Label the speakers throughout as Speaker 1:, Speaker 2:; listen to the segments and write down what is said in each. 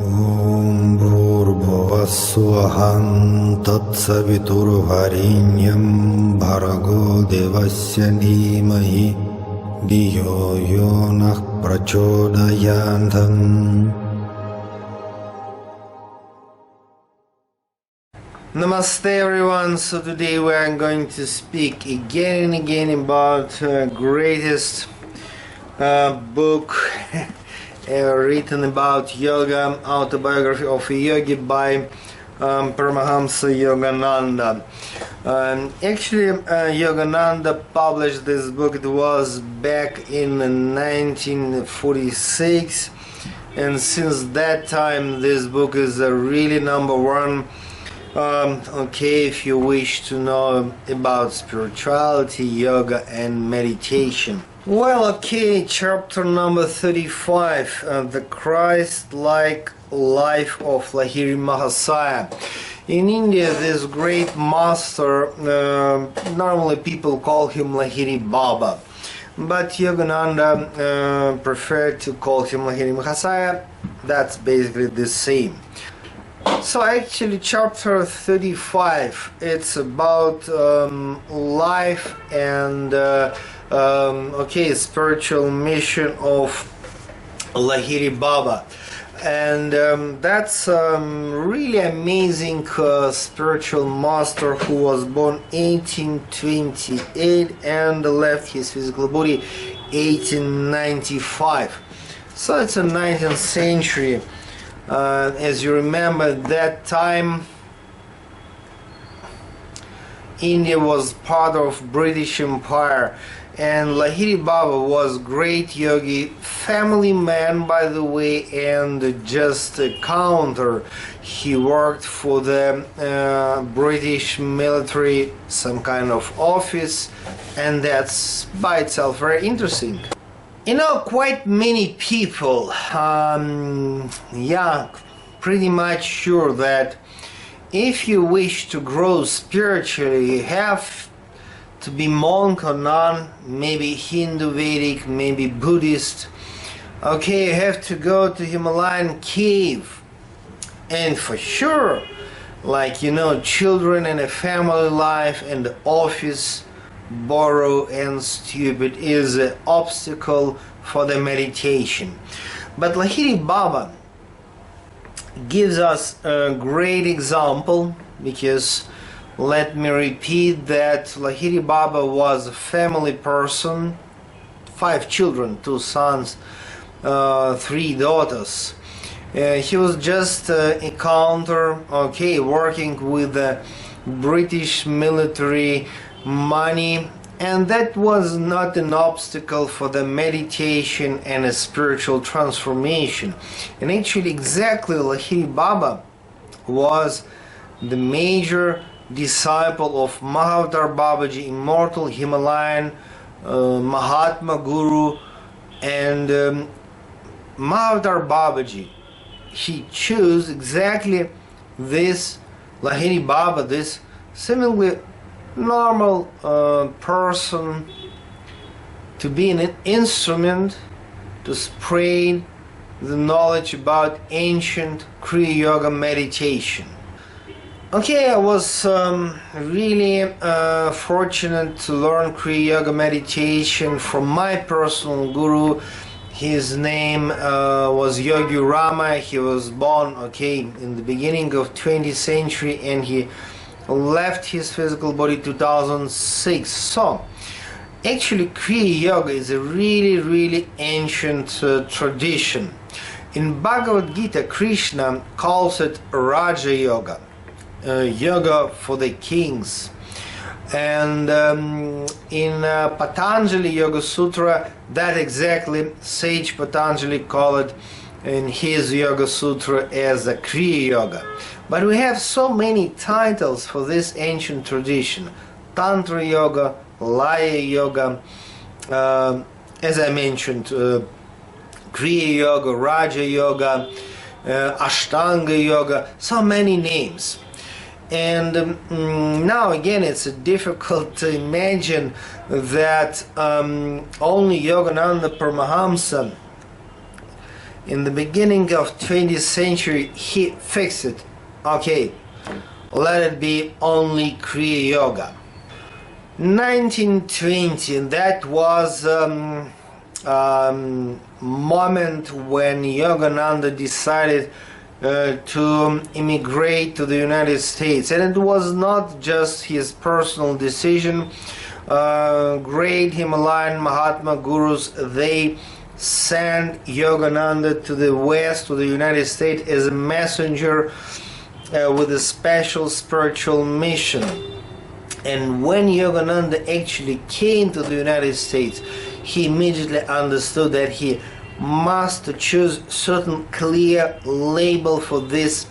Speaker 1: Om Bhurбhuvassuvaham Tatsaviturvarenyam Bhargo Devasya Dhimahi Dhiyo Yonah Prachodayantam. Namaste everyone. So today we are going to speak again and again about greatest book written about yoga, Autobiography of a Yogi by Paramahansa Yogananda. Actually, Yogananda published this book. It was back in 1946, and since that time this book is really number one. Okay, if you wish to know about spirituality, yoga and meditation. Well, okay, chapter number 35, the Christ-like life of Lahiri Mahasaya. In India, this great master, normally people call him Lahiri Baba, but Yogananda preferred to call him Lahiri Mahasaya. That's basically the same. So actually chapter 35, it's about life and spiritual mission of Lahiri Baba, and that's really amazing spiritual master who was born 1828 and left his physical body 1895. So it's a 19th century. As you remember, at that time India was part of British Empire, and Lahiri Baba was great yogi, family man by the way, and just a counter. He worked for the British military, some kind of office, and that's by itself very interesting. You know, quite many people, pretty much sure that if you wish to grow spiritually, you have to be monk or nun, maybe Hindu, Vedic, maybe Buddhist. Okay, you have to go to Himalayan cave. And for sure, like, you know, children and a family life and the office, borrow and stupid is an obstacle for the meditation. But Lahiri Baba gives us a great example, because let me repeat that Lahiri Baba was a family person, 5 children, 2 sons, 3 daughters. He was just a counter, okay, working with the British military money, and that was not an obstacle for the meditation and a spiritual transformation. And actually exactly Lahiri Baba was the major disciple of Mahavatar Babaji, immortal Himalayan Mahatma Guru, and Mahavatar Babaji, he chose exactly this Lahiri Baba, this seemingly normal person, to be an instrument to spread the knowledge about ancient Kriya Yoga meditation. Okay, I was really fortunate to learn Kriya Yoga meditation from my personal guru. His name was Yogi Rama. He was born, okay, in the beginning of 20th century, and he left his physical body 2006. So actually Kriya Yoga is a really ancient tradition. In Bhagavad Gita, Krishna calls it Raja Yoga, yoga for the kings, and in Patanjali Yoga Sutra, that exactly sage Patanjali called it in his Yoga Sutra as a Kriya Yoga. But we have so many titles for this ancient tradition: Tantra Yoga, Laya Yoga, as I mentioned, Kriya Yoga, Raja Yoga, Ashtanga Yoga, so many names. And now again, it's difficult to imagine that only Yogananda Paramahamsa in the beginning of 20th century he fixed it. Okay, let it be only Kriya Yoga. 1920, that was moment when Yogananda decided to immigrate to the United States, and it was not just his personal decision. Great Himalayan Mahatma gurus, they sent Yogananda to the West, to the United States, as a messenger with a special spiritual mission. And when Yogananda actually came to the United States, he immediately understood that he must choose certain clear label for this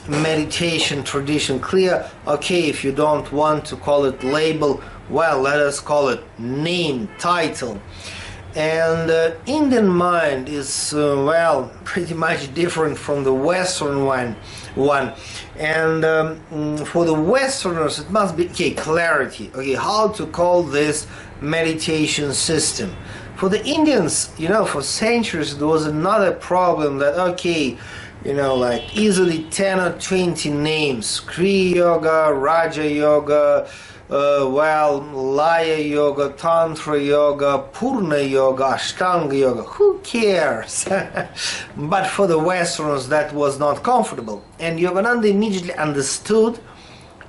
Speaker 1: meditation tradition. Clear, okay, if you don't want to call it label, well, let us call it name, title. And Indian mind is well, pretty much different from the Western one. And for the Westerners it must be, okay, clarity, okay, how to call this meditation system. For the Indians, you know, for centuries there was another problem, that okay, you know, like easily 10 or 20 names: Kriya Yoga, Raja Yoga, well, Laya Yoga, Tantra Yoga, Purna Yoga, Ashtanga Yoga. Who cares? But for the Westerners that was not comfortable, and Yogananda immediately understood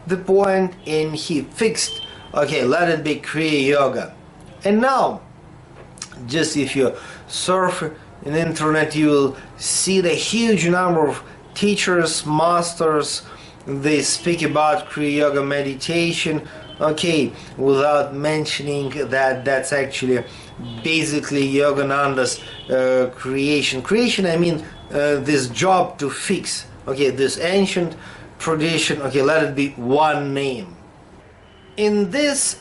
Speaker 1: the point and he fixed, okay, let it be Kriya Yoga. And now, just if you surf in the internet, you will see the huge number of teachers, masters, they speak about Kriya Yoga meditation, okay, without mentioning that that's actually basically Yogananda's creation. Creation, I mean this job to fix, okay, this ancient tradition, okay, let it be one name. In this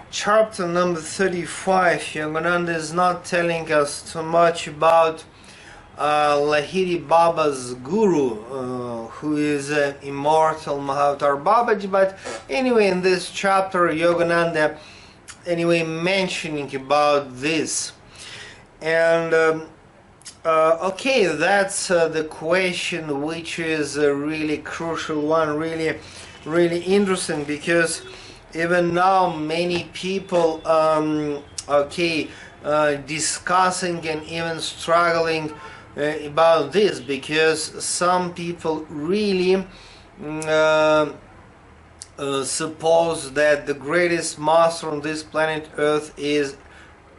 Speaker 1: chapter number 35, Yogananda is not telling us too much about Lahiri Baba's guru, who is immortal Mahavatar Babaji, but anyway, in this chapter Yogananda anyway mentioning about this. And okay, that's the question, which is a really crucial one, really interesting, because even now many people okay, discussing and even struggling about this, because some people really suppose that the greatest master on this planet Earth is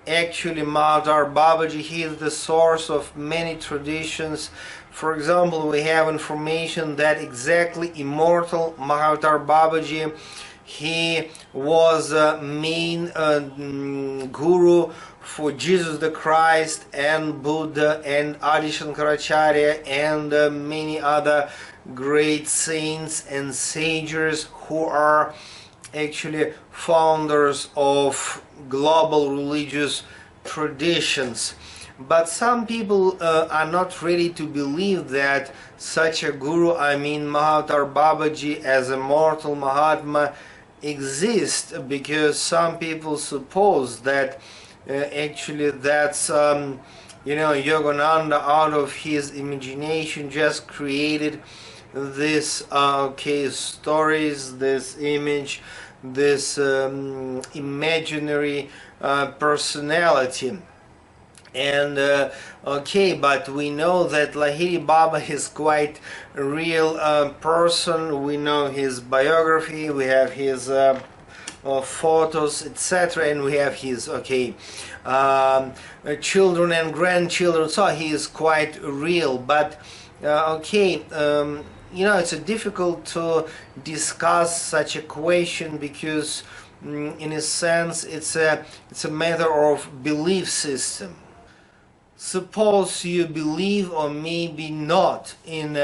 Speaker 1: actually Mahavatar Babaji. He is the source of many traditions. For example, we have information that exactly immortal Mahavatar Babaji, he was main guru for Jesus the Christ and Buddha and Adi Shankaracharya and many other great saints and sages who are actually founders of global religious traditions. But some people are not ready to believe that such a guru, I mean Mahavatar Babaji as a mortal Mahatma, exists, because some people suppose that actually that's you know, Yogananda out of his imagination just created this okay, stories, this image, this imaginary personality. And okay, but we know that Lahiri Baba is quite a real person. We know his biography, we have his photos, etc., and we have his okay children and grandchildren, so he is quite real. But okay, you know, it's difficult to discuss such a question, because in a sense it's a matter of belief system. Suppose you believe, or maybe not, in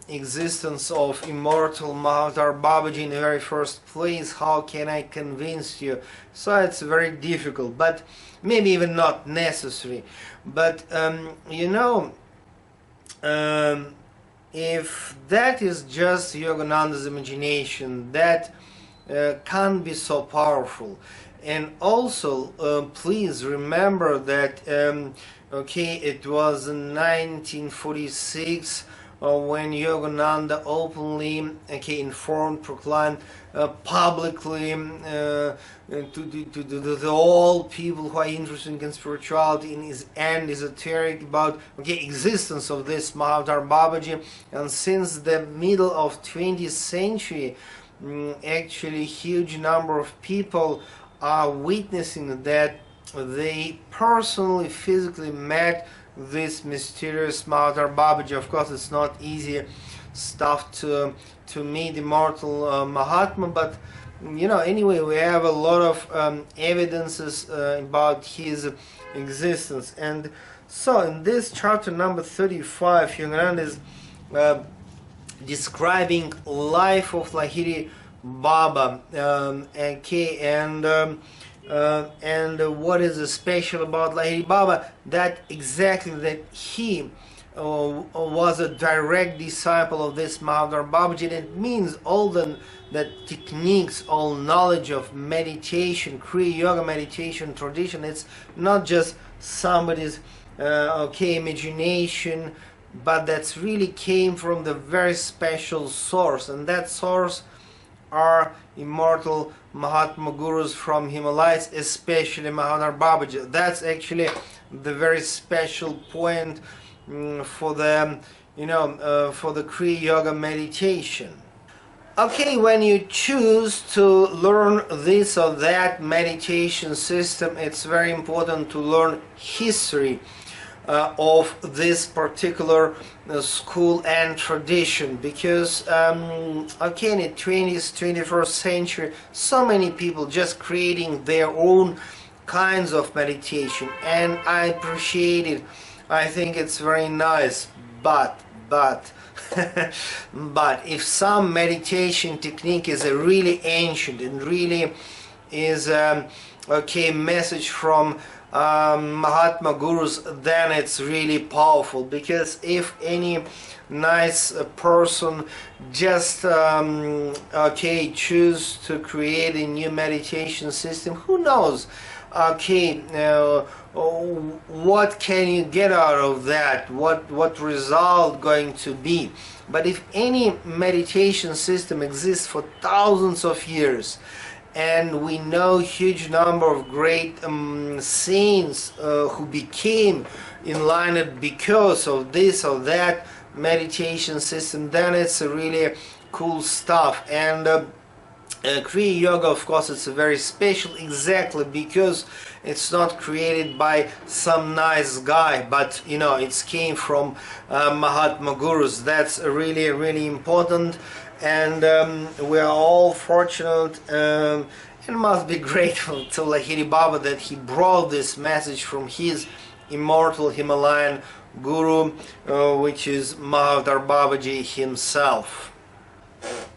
Speaker 1: existence of immortal Mahavatar Babaji in the very first place. How can I convince you? So it's very difficult, but maybe even not necessary. But you know, if that is just Yogananda's imagination, that can't be so powerful. And also please remember that okay, it was in 1946 when Yogananda openly informed, proclaimed publicly to all people who are interested in spirituality and esoteric about existence of this Mahavatar Babaji. And since the middle of 20th century, actually huge number of people are witnessing that they personally, physically met this mysterious Mahavatar Babaji. Of course, it's not easy stuff to meet immortal Mahatma, but anyway, we have a lot of evidences about his existence. And so in this chapter number 35, Yogananda is describing life of Lahiri Baba, and what is special about Lahiri Baba, that he was a direct disciple of this Mahavatar Babaji. And it means all the techniques, all knowledge of meditation, Kriya Yoga meditation tradition, it's not just somebody's imagination, but that's really came from the very special source, and that source are immortal Mahatma Gurus from Himalayas, especially Mahavatar Babaji. That's actually the very special point for the for the Kriya Yoga meditation. Okay, when you choose to learn this or that meditation system, it's very important to learn history of this particular school and tradition, because in the 20th, 21st century, so many people just creating their own kinds of meditation, and I appreciate it. I think it's very nice, but but if some meditation technique is a really ancient and really is message from Mahatma Gurus, then it's really powerful. Because if any nice person just choose to create a new meditation system, who knows what can you get out of that, what result going to be. But if any meditation system exists for thousands of years, and we know huge number of great saints who became enlightened because of this or that meditation system, then it's a really cool stuff. And Kriya Yoga, of course, it's a very special, exactly because it's not created by some nice guy, but it came from Mahatma Gurus. That's really, really important. And we are all fortunate and must be grateful to Lahiri Baba that he brought this message from his immortal Himalayan Guru, which is Mahavatar Babaji himself.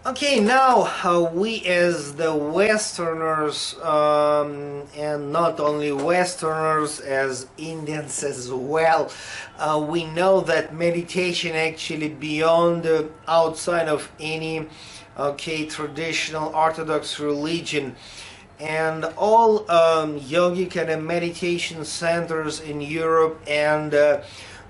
Speaker 1: Okay, now we as the Westerners, and not only Westerners, as Indians as well, we know that meditation actually beyond, outside of any traditional Orthodox religion, and all yogic and meditation centers in Europe and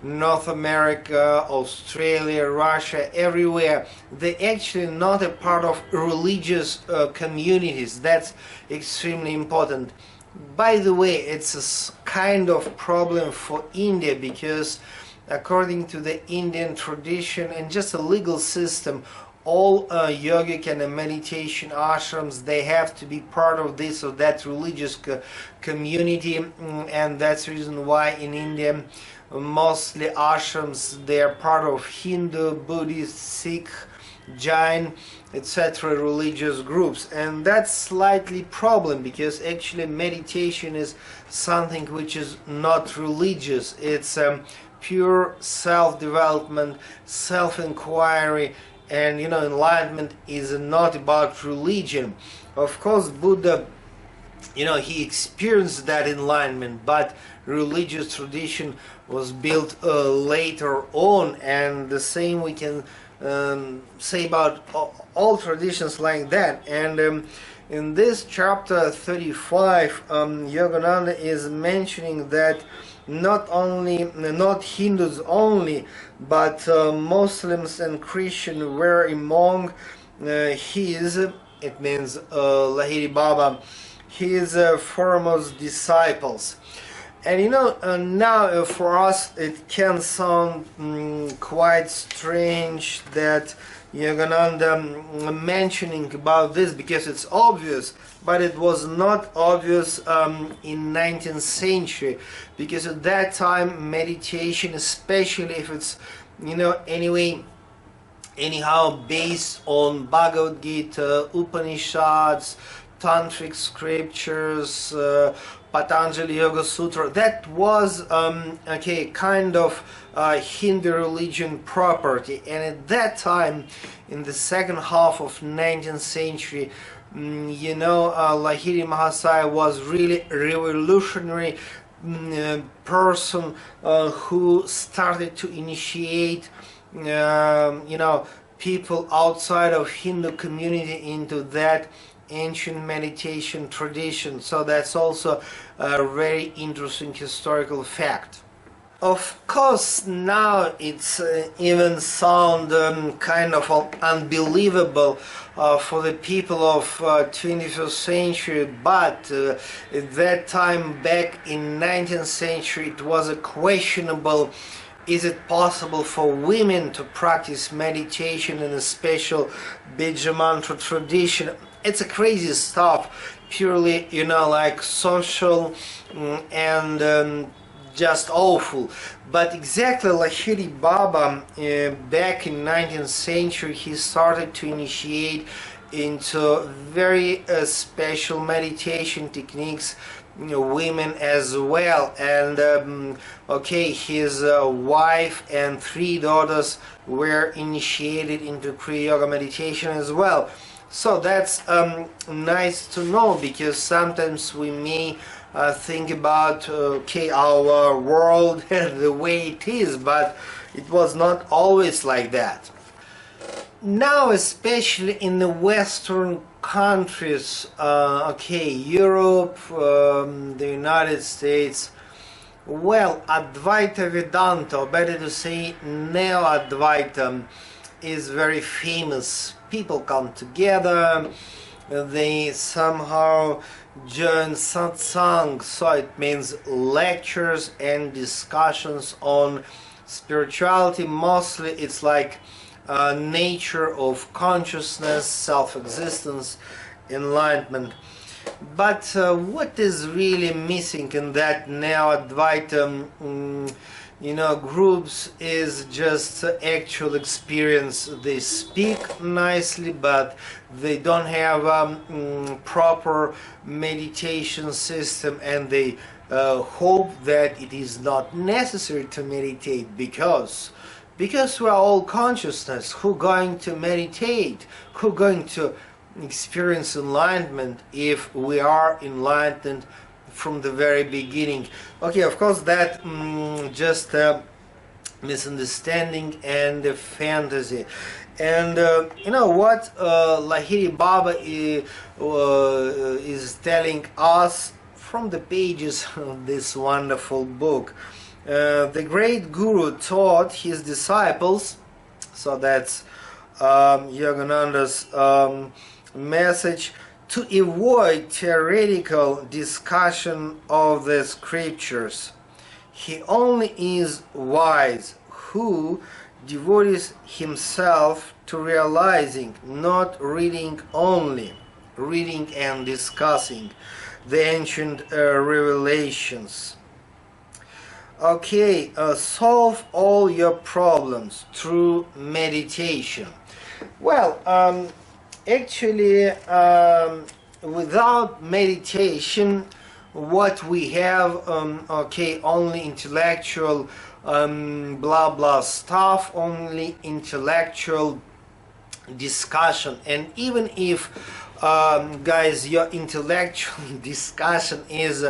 Speaker 1: North America, Australia, Russia, everywhere, they actually not a part of religious communities. That's extremely important. By the way, it's a kind of problem for India, because according to the Indian tradition and just a legal system, all yogic and meditation ashrams, they have to be part of this or that religious community, and that's the reason why in India mostly ashrams, they are part of Hindu, Buddhist, Sikh, Jain, etc. religious groups. And that's slightly problem, because actually meditation is something which is not religious. It's pure self-development, self-inquiry, and enlightenment is not about religion. Of course, Buddha, he experienced that enlightenment, but religious tradition was built later on. And the same we can say about all traditions like that. And in this chapter 35, Yogananda is mentioning that not Hindus only, but Muslims and Christians were among his, it means Lahiri Baba, his foremost disciples. And you know, now for us it can sound quite strange that Yogananda mentioning about this, because it's obvious, but it was not obvious in 19th century, because at that time meditation, especially if it's, you know, anyhow based on Bhagavad Gita, Upanishads, tantric scriptures, Patanjali Yoga Sutra, that was kind of Hindu religion property. And at that time, in the second half of 19th century, Lahiri Mahasaya was really a revolutionary person who started to initiate people outside of Hindu community into that ancient meditation tradition. So that's also a very interesting historical fact. Of course, now it's even sound kind of unbelievable for the people of 21st century, but at that time, back in 19th century, it was a questionable. Is it possible for women to practice meditation in a special bijamantra tradition? It's a crazy stuff, purely, like social and just awful. But exactly Lahiri Baba, back in 19th century, he started to initiate into very special meditation techniques, women as well. And his wife and 3 daughters were initiated into Kriya Yoga meditation as well. So that's nice to know, because sometimes we may think about our world the way it is, but it was not always like that. Now, especially in the Western countries, Europe, the United States, well, Advaita Vedanta, or better to say Neo-Advaita, is very famous. People come together, they somehow join satsang, so it means lectures and discussions on spirituality. Mostly it's like nature of consciousness, self-existence, enlightenment. But what is really missing in that Neo-Advaita groups is just actual experience. They speak nicely, but they don't have a proper meditation system, and they hope that it is not necessary to meditate because we are all consciousness. Who going to meditate? Who going to experience enlightenment if we are enlightened from the very beginning? Okay, of course that just a misunderstanding and a fantasy. And you know what Lahiri Baba is telling us from the pages of this wonderful book. The great Guru taught his disciples, so that's Yogananda's message, to avoid theoretical discussion of the scriptures. He only is wise who devotes himself to realizing, not reading only, reading and discussing the ancient revelations. Okay, solve all your problems through meditation. Well, actually, without meditation, what we have, only intellectual blah blah stuff, only intellectual discussion. And even if, guys, your intellectual discussion is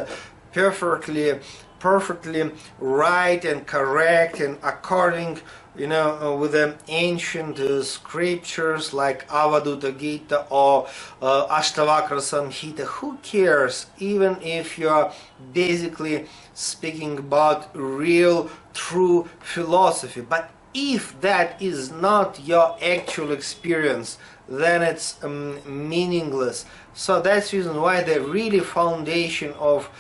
Speaker 1: perfectly perfectly right and correct and according, with the ancient scriptures like Avadutta Gita or Ashtavakra Samhita. Who cares, even if you are basically speaking about real, true philosophy? But if that is not your actual experience, then it's meaningless. So that's the reason why the really foundation of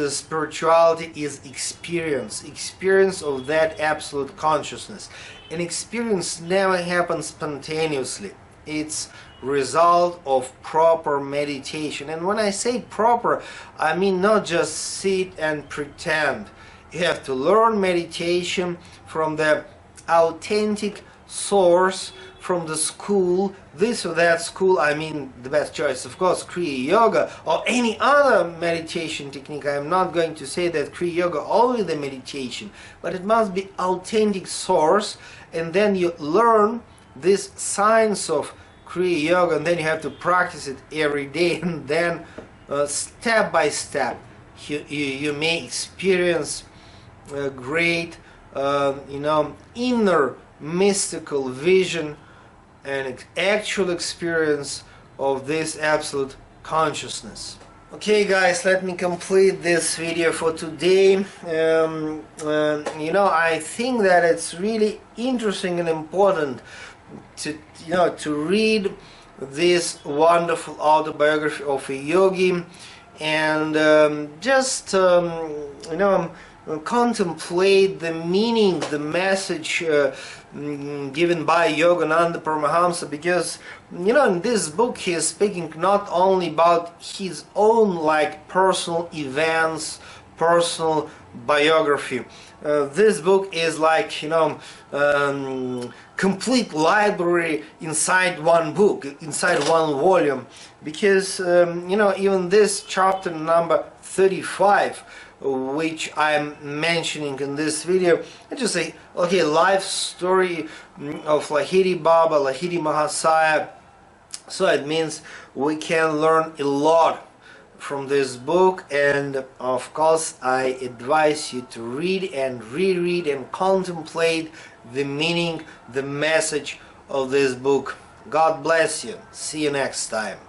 Speaker 1: spirituality is experience of that absolute consciousness. And experience never happens spontaneously. It's result of proper meditation. And when I say proper, I mean not just sit and pretend. You have to learn meditation from the authentic source, from the school, this or that school. I mean, the best choice, of course, Kriya Yoga or any other meditation technique. I am not going to say that Kriya Yoga always the meditation, but it must be authentic source, and then you learn this science of Kriya Yoga, and then you have to practice it every day, and then step by step you may experience a great inner mystical vision and actual experience of this absolute consciousness. Okay guys, let me complete this video for today. I think that it's really interesting and important to read this wonderful autobiography of a yogi, and contemplate the meaning, the message given by Yogananda Paramahansa, because in this book he is speaking not only about his own personal events, personal biography. This book is complete library inside one book, inside one volume, because even this chapter number 35, which I'm mentioning in this video, I just say, okay, life story of Lahiri Baba, Lahiri Mahasaya. So it means we can learn a lot from this book, and of course I advise you to read and reread and contemplate the meaning, the message of this book. God bless you. See you next time.